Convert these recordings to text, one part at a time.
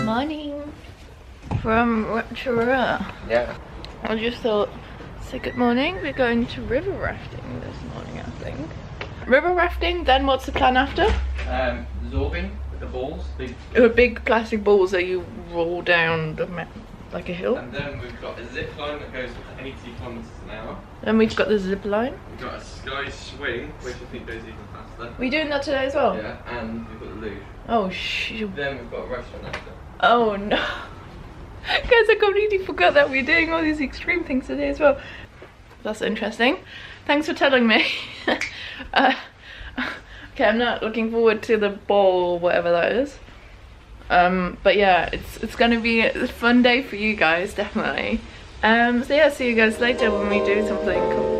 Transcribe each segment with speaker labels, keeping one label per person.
Speaker 1: Morning from Rotorua.
Speaker 2: Yeah.
Speaker 1: I just thought, say good morning. We're going to river rafting this morning, I think. River rafting, then what's the plan after?
Speaker 2: Zorbing with the balls.
Speaker 1: Big plastic balls that you roll down like a hill.
Speaker 2: And then we've got a zip line that goes to 80 kilometers an hour.
Speaker 1: Then we've got the zip line.
Speaker 2: We've got a sky swing, which I think goes even faster.
Speaker 1: We doing that today as well?
Speaker 2: Yeah, and we've got the luge.
Speaker 1: Oh shoot.
Speaker 2: Then we've got a restaurant after.
Speaker 1: Oh no. Guys, I completely forgot that we're doing all these extreme things today as well. That's interesting. Thanks for telling me. Okay, I'm not looking forward to the ball or whatever that is. But yeah, it's gonna be a fun day for you guys, definitely. So yeah, see you guys later when we do something cool.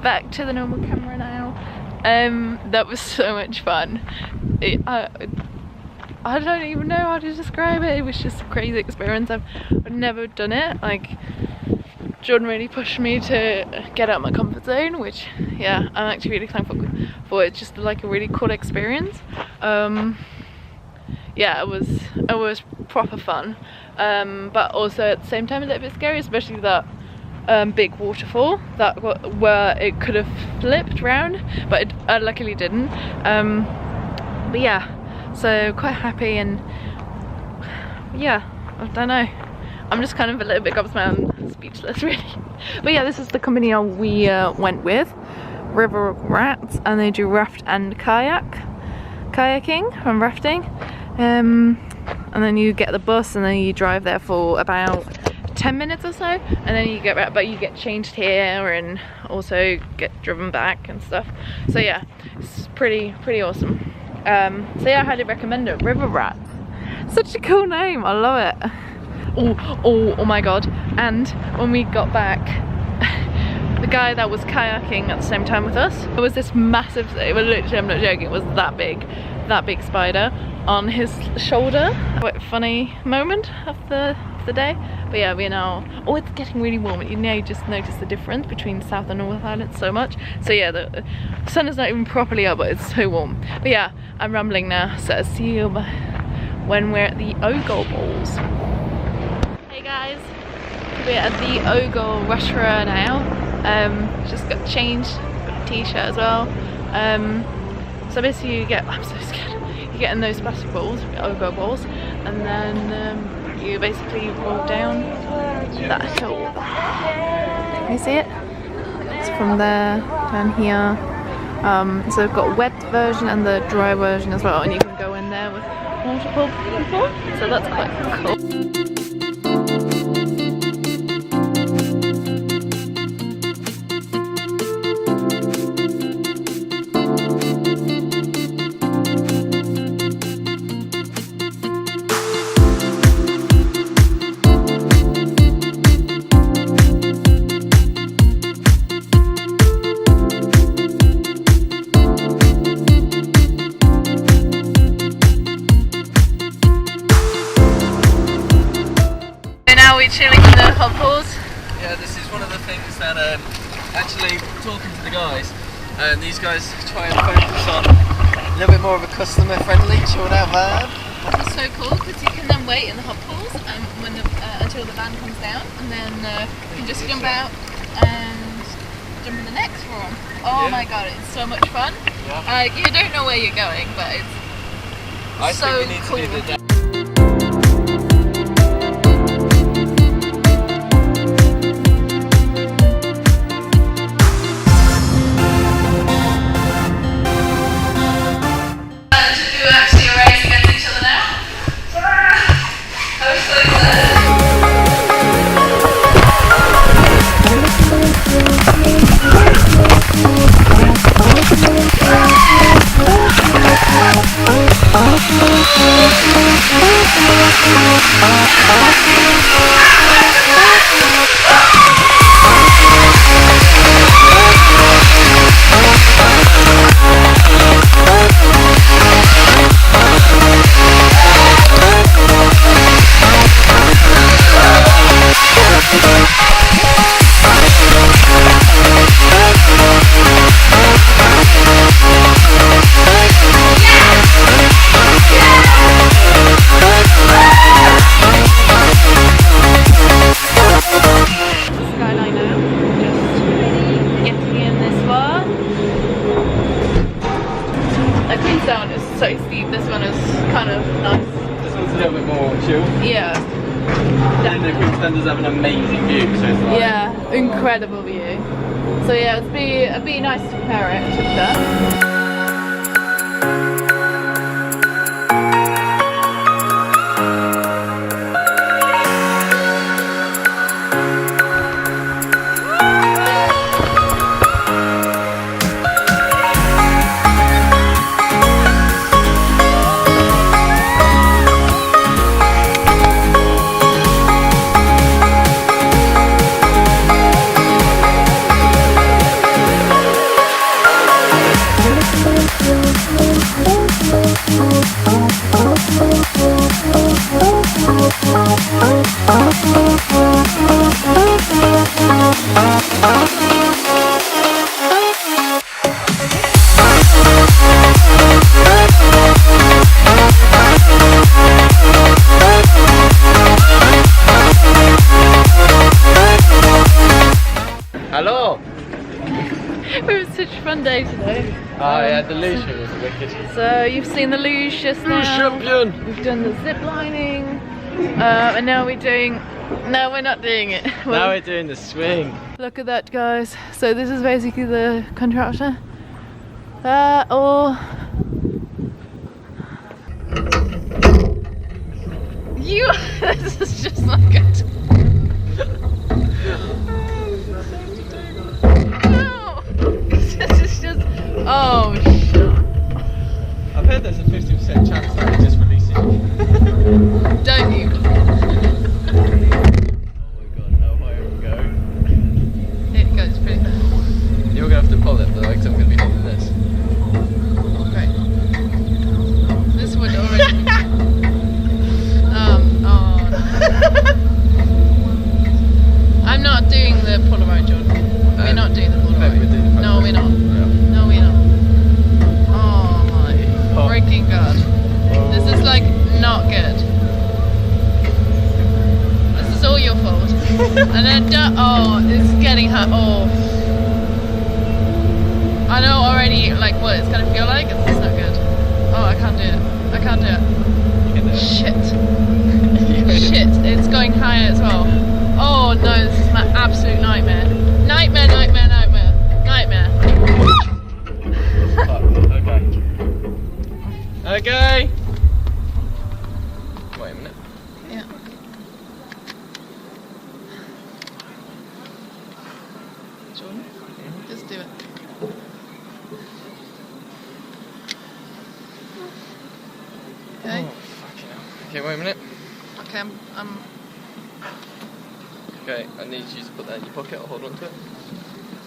Speaker 1: Back to the normal camera now. That was so much fun. I don't even know how to describe it. It was just a crazy experience. I've never done it. Like, Jordan really pushed me to get out of my comfort zone, which yeah, I'm actually really thankful for. It's just like a really cool experience. Yeah, it was proper fun, but also at the same time a little bit scary, especially that big waterfall where it could have flipped round, but it luckily didn't. But yeah, so quite happy, and yeah, I don't know, I'm just kind of a little bit gobsmacked and speechless really. But yeah, this is the company we went with, River Rats, and they do raft and kayaking from Rafting, and then you get the bus and then you drive there for about 10 minutes or so, and then you get back, but you get changed here and also get driven back and stuff. So yeah, it's pretty awesome. So yeah, I highly recommend it. River Rats, such a cool name, I love it. Oh my god. And when we got back, the guy that was kayaking at the same time with us, it was this massive, it was literally, I'm not joking, it was that big spider on his shoulder. Quite a funny moment of the day. But yeah, we're now, oh, it's getting really warm. You know, you just notice the difference between South and North Island so much. So yeah, the sun is not even properly up, but it's so warm. But yeah, I'm rambling now, so I'll see you when we're at the OGO balls. Hey guys, we're at the OGO Rotorua now. Just got changed, got a t-shirt as well. So basically you get, I'm so scared, you get in those plastic balls, OGO balls, and then you basically roll down that hill. Can you see it? It's from there down here. So we've got a wet version and the dry version as well, and you can go in there with multiple people, so that's quite cool. hot pools.
Speaker 3: Yeah, this is one of the things that actually talking to the guys, and these guys try and focus on a little bit more of a customer-friendly, chilled-out vibe.
Speaker 1: It's so cool because you can then wait in the hot pools when until the van comes down, and then you can just jump out and jump in the next one. Oh my god, it's so much fun. Yeah. You don't know where you're going, but it's so cool. So steep. This one is kind of nice.
Speaker 3: This one's a little bit more chill.
Speaker 1: Yeah.
Speaker 3: And the Queensland does have an amazing view, so it's like...
Speaker 1: Yeah, incredible view. So yeah, it'd be nice to compare it to that.
Speaker 3: Hello!
Speaker 1: It was such a fun day today.
Speaker 3: Oh yeah, the Lucia was wicked.
Speaker 1: So you've seen the luge just now.
Speaker 3: Champion!
Speaker 1: We've done the zip lining, and now we're doing. No, we're not doing it.
Speaker 3: Now we're doing the swing.
Speaker 1: Look at that, guys. So this is basically the contraption. This is just not good. No, this is just. Oh shit.
Speaker 3: I've heard there's a 50% chance that it just releases you.
Speaker 1: Don't you?
Speaker 3: Oh my god, how high will it go?
Speaker 1: It goes pretty fast.
Speaker 3: You're gonna have to pull it though, because I'm gonna be holding this.
Speaker 1: Great. This would already be. I'm not doing the Polaroid, John. We're not doing the Polaroid. No, we're not. Yeah. No, we're not. Oh my freaking god.
Speaker 3: Oh.
Speaker 1: This is like not good. This is all your fault. And then, it's getting hot. Oh. I know already, like, what it's gonna feel like. It's not good. Oh, I can't do it. I can't do it.
Speaker 3: You can do it.
Speaker 1: Shit. Shit, it's going higher as well. Oh no, this is my absolute nightmare. Nightmare, nightmare, nightmare. Nightmare.
Speaker 3: Okay. Wait a minute.
Speaker 1: Yeah. Jordan, just do it. Okay.
Speaker 3: Oh, fucking hell. Okay, wait a minute.
Speaker 1: Okay, I'm
Speaker 3: Okay, I need you to put that in your pocket. I'll hold on to it.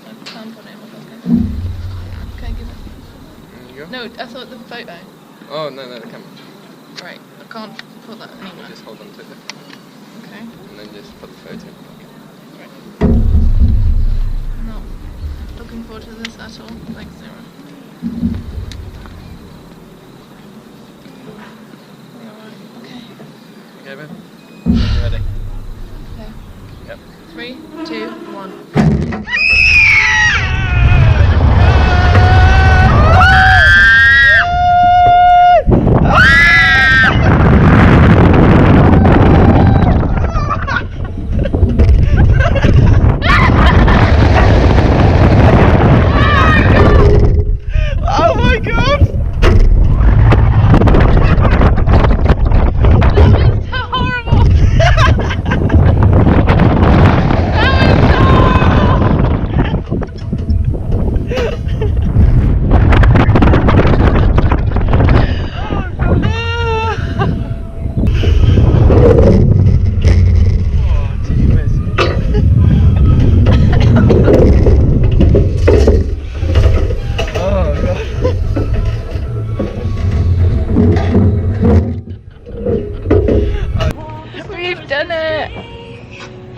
Speaker 1: I can't put it in my pocket. Okay, give it.
Speaker 3: There you go.
Speaker 1: No, I thought the photo.
Speaker 3: Oh, no, the camera.
Speaker 1: Right, I can't put that anywhere.
Speaker 3: Just hold on to it.
Speaker 1: Okay.
Speaker 3: And then just put the photo in your pocket.
Speaker 1: at all, like 0. Okay.
Speaker 3: Okay, babe. You ready?
Speaker 1: Okay.
Speaker 3: Yep.
Speaker 1: 3, 2, 1.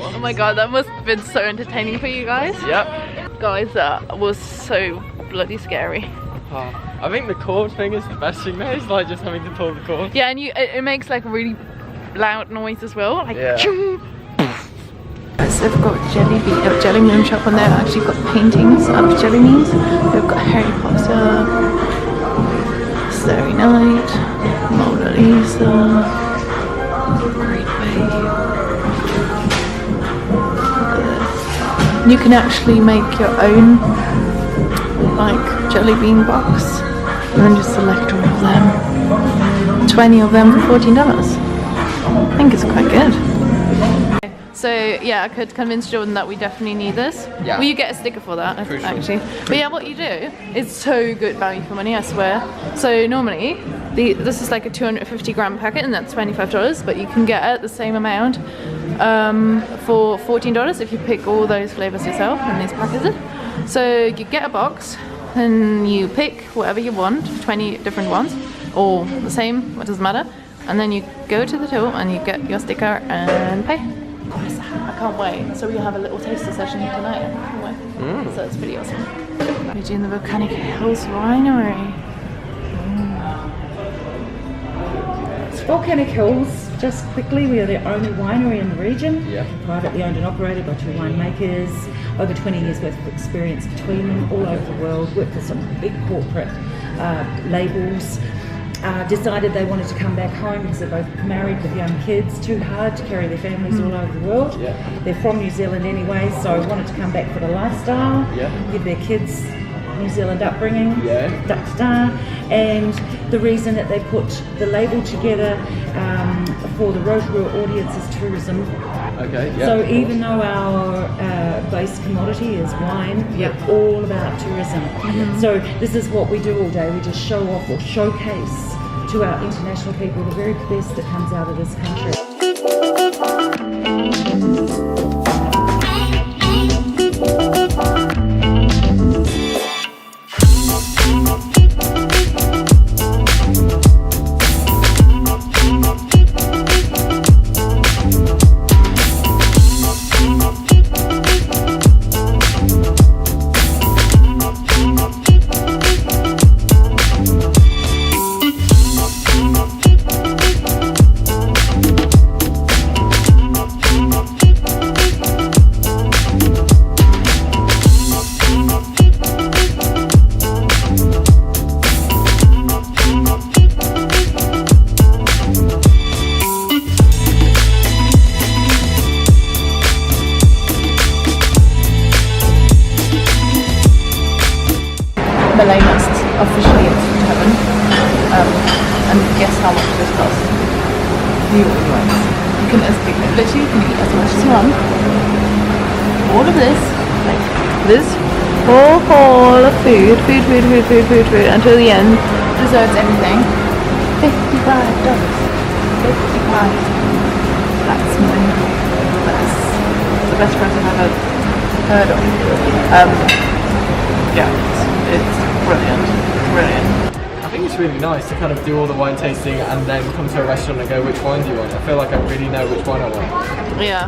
Speaker 1: Oh my god, that must have been so entertaining for you guys.
Speaker 3: Yep.
Speaker 1: Guys, that was so bloody scary.
Speaker 3: Oh, I think the cord thing is the best thing there, is like just having to pull the cord.
Speaker 1: Yeah, and it makes like a really loud noise as well. Like,
Speaker 3: yeah.
Speaker 1: So they've got Jelly Moon shop on there. Actually got paintings of jelly beans. They've got Harry Potter, Starry Night, Mona Lisa, Great Babe. You can actually make your own like jelly bean box and then just select all of them. 20 of them for $14. I think it's quite good. So yeah, I could convince Jordan that we definitely need this.
Speaker 3: Yeah.
Speaker 1: Will you get a sticker for that,
Speaker 3: Crucial.
Speaker 1: actually? But yeah, what you do is so good value for money, I swear. So normally, this is like a 250 gram packet and that's $25, but you can get the same amount for $14 if you pick all those flavors yourself in these packets. So you get a box and you pick whatever you want, 20 different ones, or the same, it doesn't matter. And then you go to the till and you get your sticker and pay. I can't wait. So we have a little taster session tonight. I can't wait. So it's pretty awesome. We're doing the Volcanic Hills Winery.
Speaker 4: Volcanic Hills, just quickly, we are the only winery in the region, privately owned and operated by 2 winemakers, over 20 years worth of experience between them, all over the world, worked for some big corporate labels, decided they wanted to come back home because they're both married with young kids, too hard to carry their families all over the world. They're from New Zealand anyway, so wanted to come back for the lifestyle, give their kids New Zealand upbringing, and the reason that they put the label together for the Rotorua audience is tourism. So even though our base commodity is wine, we're all about tourism. So this is what we do all day. We just show off or showcase to our international people the very best that comes out of this country. Officially it's heaven, and guess how much this costs? You can literally you can eat as much as you want. All of this, like this whole haul of food until the end, desserts, everything. $55. That's the best price I've ever heard of. Yeah, it's brilliant.
Speaker 3: I think it's really nice to kind of do all the wine tasting and then come to a restaurant and go, which wine do you want? I feel like I really know which wine I want.
Speaker 1: Yeah.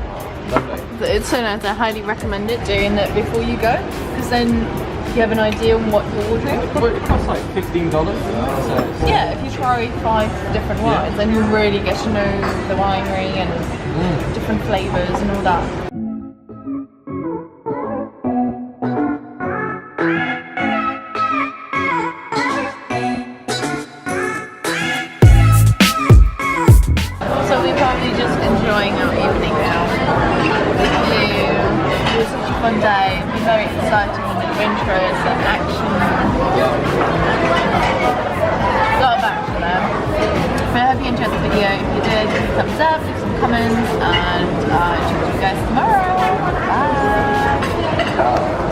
Speaker 3: Lovely.
Speaker 1: It's so nice. I highly recommend it, doing it before you go, because then you have an idea on what you're ordering?
Speaker 3: Well, it costs like $15. So
Speaker 1: Yeah, if you try 5 different wines, then you'll really get to know the winery and different flavours and all that. So we're probably just enjoying our evening now. It was such a fun day. It's been very exciting and adventurous and action. A lot of action there. But I hope you enjoyed the video. If you did, give me a thumbs up, leave some comments, and I'll talk to you guys tomorrow. Bye!